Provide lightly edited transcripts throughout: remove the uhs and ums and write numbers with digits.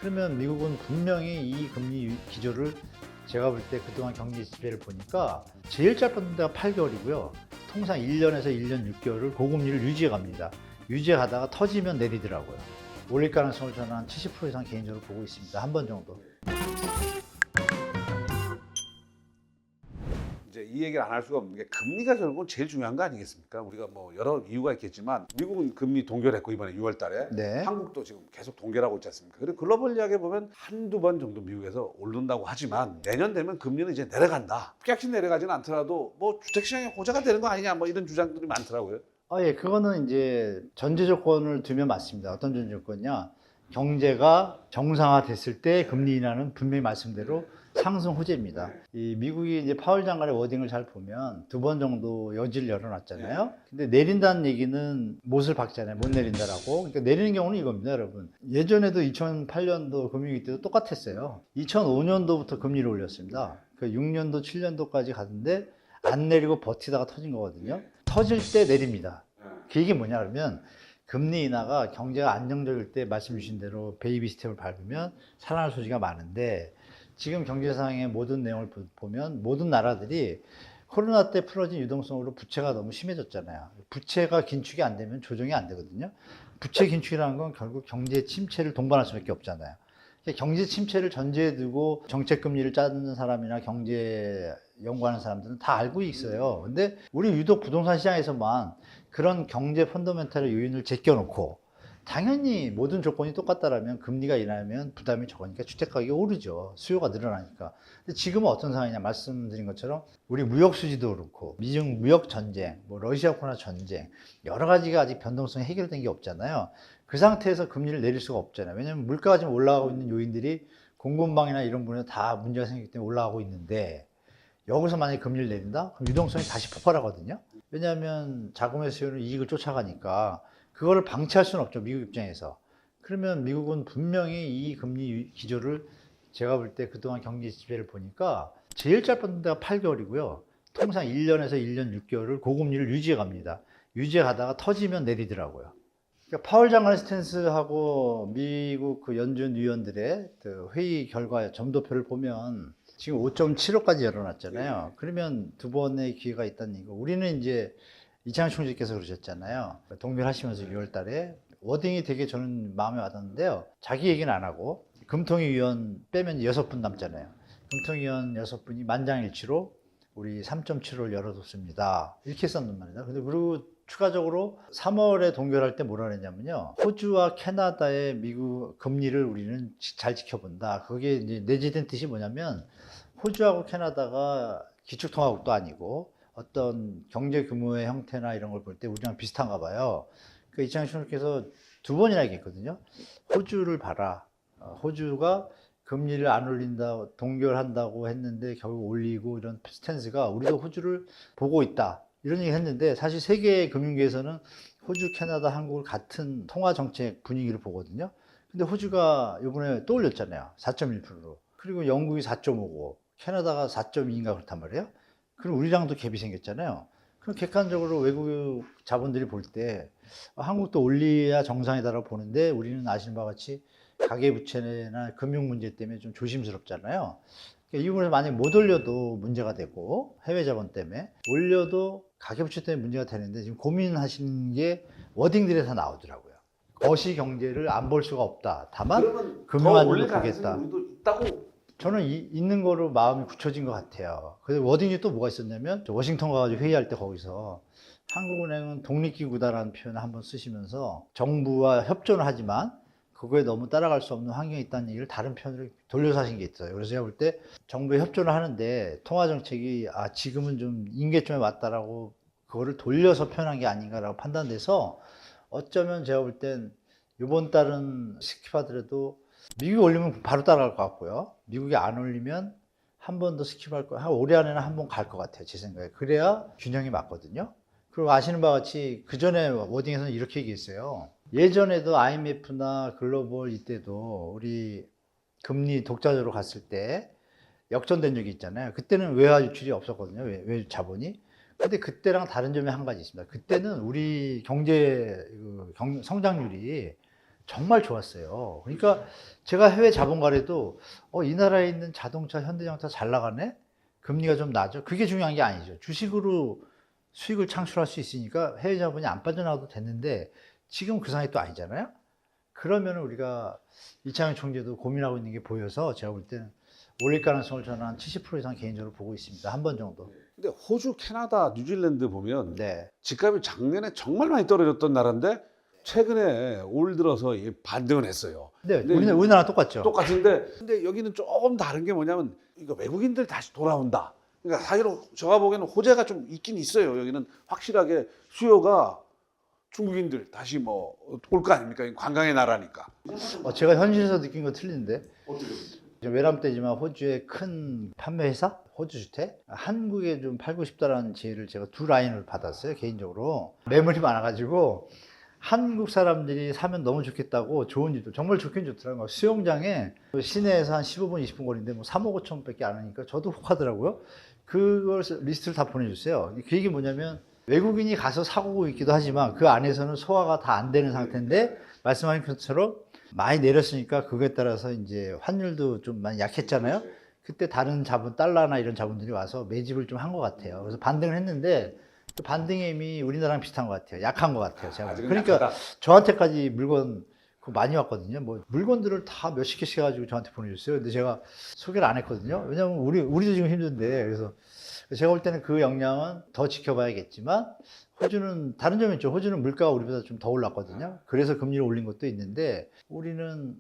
그러면 미국은 분명히 이 금리 기조를 제가 볼 때 그동안 경제 지표를 보니까 제일 짧은 데가 8개월이고요. 통상 1년에서 1년 6개월을 고금리를 유지해 갑니다. 유지해 가다가 터지면 내리더라고요. 올릴 가능성을 저는 한 70% 이상 개인적으로 보고 있습니다. 한 번 정도. 이제 이 얘기를 안 할 수가 없는 게 금리가 결국은 제일 중요한 거 아니겠습니까? 우리가 뭐 여러 이유가 있겠지만 미국은 금리 동결했고 이번에 6월 달에 네. 한국도 지금 계속 동결하고 있지 않습니까? 그리고 글로벌 이야기에 보면 한두 번 정도 미국에서 오른다고 하지만 내년 되면 금리는 이제 내려간다. 픽약식 내려가지는 않더라도 뭐 주택시장의 호재가 되는 거 아니냐 뭐 이런 주장들이 많더라고요. 예, 그거는 이제 전제 조건을 두면 맞습니다. 어떤 전제 조건이냐? 경제가 정상화됐을 때 금리 인하는 분명히 말씀대로 상승 호재입니다. 이 미국이 이제 파월 장관의 워딩을 잘 보면 두 번 정도 여지를 열어놨잖아요. 근데 내린다는 얘기는 못을 박잖아요. 못 내린다라고. 그러니까 내리는 경우는 이겁니다, 여러분. 예전에도 2008년도 금융위기 때도 똑같았어요. 2005년도부터 금리를 올렸습니다. 그 6년도, 7년도까지 갔는데 안 내리고 버티다가 터진 거거든요. 터질 때 내립니다. 그 얘기 뭐냐 그러면 금리 인하가 경제가 안정적일 때 말씀 주신 대로 베이비 스텝을 밟으면 살아날 소지가 많은데 지금 경제상의 모든 내용을 보면 모든 나라들이 코로나 때 풀어진 유동성으로 부채가 너무 심해졌잖아요. 부채가 긴축이 안 되면 조정이 안 되거든요. 부채 긴축이라는 건 결국 경제 침체를 동반할 수밖에 없잖아요. 경제 침체를 전제에 두고 정책 금리를 짜는 사람이나 경제 연구하는 사람들은 다 알고 있어요. 근데 우리 유독 부동산 시장에서만 그런 경제 펀더멘탈의 요인을 제껴놓고 당연히 모든 조건이 똑같다라면 금리가 인하면 부담이 적으니까 주택 가격이 오르죠. 수요가 늘어나니까. 근데 지금은 어떤 상황이냐 말씀드린 것처럼 우리 무역 수지도 그렇고 미중 무역 전쟁, 뭐 러시아 우크라이나 전쟁 여러 가지가 아직 변동성이 해결된 게 없잖아요. 그 상태에서 금리를 내릴 수가 없잖아요. 왜냐하면 물가가 지금 올라가고 있는 요인들이 공급망이나 이런 부분에 다 문제가 생기기 때문에 올라가고 있는데 여기서 만약에 금리를 내린다? 그럼 유동성이 다시 폭발하거든요. 왜냐하면 자금의 수요는 이익을 쫓아가니까 그거를 방치할 수는 없죠. 미국 입장에서. 그러면 미국은 분명히 이 금리 기조를 제가 볼 때 그동안 경제 지표를 보니까 제일 짧은 데가 8개월이고요. 통상 1년에서 1년 6개월을 고금리를 유지해 갑니다. 유지해 가다가 터지면 내리더라고요. 그러니까 파월 장관의 스탠스하고 미국 그 연준 위원들의 그 회의 결과 점도표를 보면 지금 5.75까지 열어놨잖아요. 그러면 두 번의 기회가 있다는 얘기고 우리는 이제 이창용 총재께서 그러셨잖아요. 동결하시면서 6월 달에 워딩이 되게 저는 마음에 와닿는데요. 자기 얘기는 안 하고 금통위 위원 빼면 6분 남잖아요. 금통위 위원 6분이 만장일치로 우리 3.75를 열어뒀습니다. 이렇게 썼단 말이죠. 근데 그리고 추가적으로 3월에 동결할 때 뭐라 그랬냐면요. 호주와 캐나다의 미국 금리를 우리는 잘 지켜본다. 그게 이제 내재된 뜻이 뭐냐면 호주하고 캐나다가 기축통화국도 아니고 어떤 경제 규모의 형태나 이런 걸 볼 때 우리랑 비슷한가 봐요. 그 이창용 총리께서 두 번이나 얘기했거든요. 호주를 봐라. 호주가 금리를 안 올린다, 동결한다고 했는데 결국 올리고 이런 스탠스가 우리도 호주를 보고 있다. 이런 얘기 했는데 사실 세계 금융계에서는 호주, 캐나다, 한국을 같은 통화 정책 분위기를 보거든요. 근데 호주가 이번에 또 올렸잖아요. 4.1%로. 그리고 영국이 4.5고 캐나다가 4.2인가 그렇단 말이에요. 그럼 우리랑도 갭이 생겼잖아요. 그럼 객관적으로 외국 자본들이 볼 때 한국도 올려야 정상이다라고 보는데 우리는 아시는 바와 같이 가계부채나 금융 문제 때문에 좀 조심스럽잖아요. 그러니까 이 부분에서 만약에 못 올려도 문제가 되고 해외 자본 때문에 올려도 가계부채 때문에 문제가 되는데 지금 고민하시는 게 워딩들이 다 나오더라고요. 거시 경제를 안 볼 수가 없다. 다만 금융안정을 보겠다. 우리도 있다고. 저는 있는 거로 마음이 굳혀진 것 같아요. 그래서 워딩이 또 뭐가 있었냐면 워싱턴 가가지고 회의할 때 거기서 한국은행은 독립기구다라는 표현을 한번 쓰시면서 정부와 협조는 하지만 그거에 너무 따라갈 수 없는 환경이 있다는 얘기를 다른 표현으로 돌려서 하신 게 있어요. 그래서 제가 볼 때 정부에 협조를 하는데 통화정책이 지금은 좀 임계점에 왔다라고 그거를 돌려서 표현한 게 아닌가라고 판단돼서 어쩌면 제가 볼 땐 이번 달은 스킵하더라도 미국이 올리면 바로 따라갈 것 같고요. 미국이 안 올리면 한 번 더 스킵할 거예요. 올해 안에는 한 번 갈 것 같아요. 제 생각에. 그래야 균형이 맞거든요. 그리고 아시는 바와 같이 그 전에 워딩에서는 이렇게 얘기했어요. 예전에도 IMF나 글로벌 이때도 우리 금리 독자적으로 갔을 때 역전된 적이 있잖아요. 그때는 외화 유출이 없었거든요. 외 자본이. 근데 그때랑 다른 점이 한 가지 있습니다. 그때는 우리 경제 성장률이 정말 좋았어요. 그러니까 제가 해외 자본가래도 이 나라에 있는 자동차, 현대자동차 잘 나가네? 금리가 좀 낮아. 그게 중요한 게 아니죠. 주식으로 수익을 창출할 수 있으니까 해외 자본이 안 빠져나가도 됐는데 지금 그 상황이 또 아니잖아요. 그러면 우리가 이창용 총재도 고민하고 있는 게 보여서 제가 볼 때는 올릴 가능성을 저는 한 70% 이상 개인적으로 보고 있습니다. 한 번 정도. 근데 호주, 캐나다, 뉴질랜드 보면 네. 집값이 작년에 정말 많이 떨어졌던 나라인데 최근에 올 들어서 반등을 했어요. 네, 근데 우리나라 똑같죠. 똑같은데 근데 여기는 조금 다른 게 뭐냐면 이거 외국인들 다시 돌아온다. 그러니까 사실은 제가 보기에는 호재가 좀 있긴 있어요. 여기는 확실하게 수요가 중국인들 다시 뭐 올 거 아닙니까? 관광의 나라니까. 제가 현실에서 느낀 건 틀린데 어떻게? 외람 때지만 호주의 큰 판매 회사, 호주 주택, 한국에 좀 팔고 싶다라는 제의를 제가 두 라인을 받았어요. 개인적으로 매물이 많아가지고 한국 사람들이 사면 너무 좋겠다고 좋은 집도 정말 좋긴 좋더라고요. 수영장에 시내에서 한 15분, 20분 거리인데 뭐 3억 5천밖에 안 하니까 저도 혹하더라고요. 그걸 리스트를 다 보내줬어요. 그 얘기 뭐냐면 외국인이 가서 사고 있기도 하지만 그 안에서는 소화가 다 안 되는 상태인데 말씀하신 것처럼 많이 내렸으니까 그거에 따라서 이제 환율도 좀 많이 약했잖아요. 그때 다른 자본, 달러나 이런 자본들이 와서 매집을 좀 한 것 같아요. 그래서 반등을 했는데 그 반등의 힘이 우리나라랑 비슷한 것 같아요. 약한 것 같아요. 제가. 그러니까 약하다. 저한테까지 물건 그거 많이 왔거든요. 뭐 물건들을 다 몇십 개씩 해가지고 저한테 보내줬어요. 근데 제가 소개를 안 했거든요. 왜냐면 우리도 지금 힘든데. 그래서 제가 볼 때는 그 역량은 더 지켜봐야겠지만 호주는 다른 점이 있죠. 호주는 물가가 우리보다 좀 더 올랐거든요. 그래서 금리를 올린 것도 있는데 우리는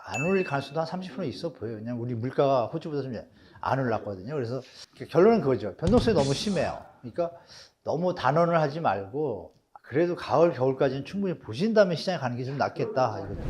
안 올릴 가능성도 한 30% 있어 보여요. 그냥 우리 물가가 호주보다 좀 안 올랐거든요. 그래서 결론은 그거죠. 변동성이 너무 심해요. 그러니까 너무 단언을 하지 말고 그래도 가을, 겨울까지는 충분히 보신 다음에 시장에 가는 게 좀 낫겠다. 이거죠.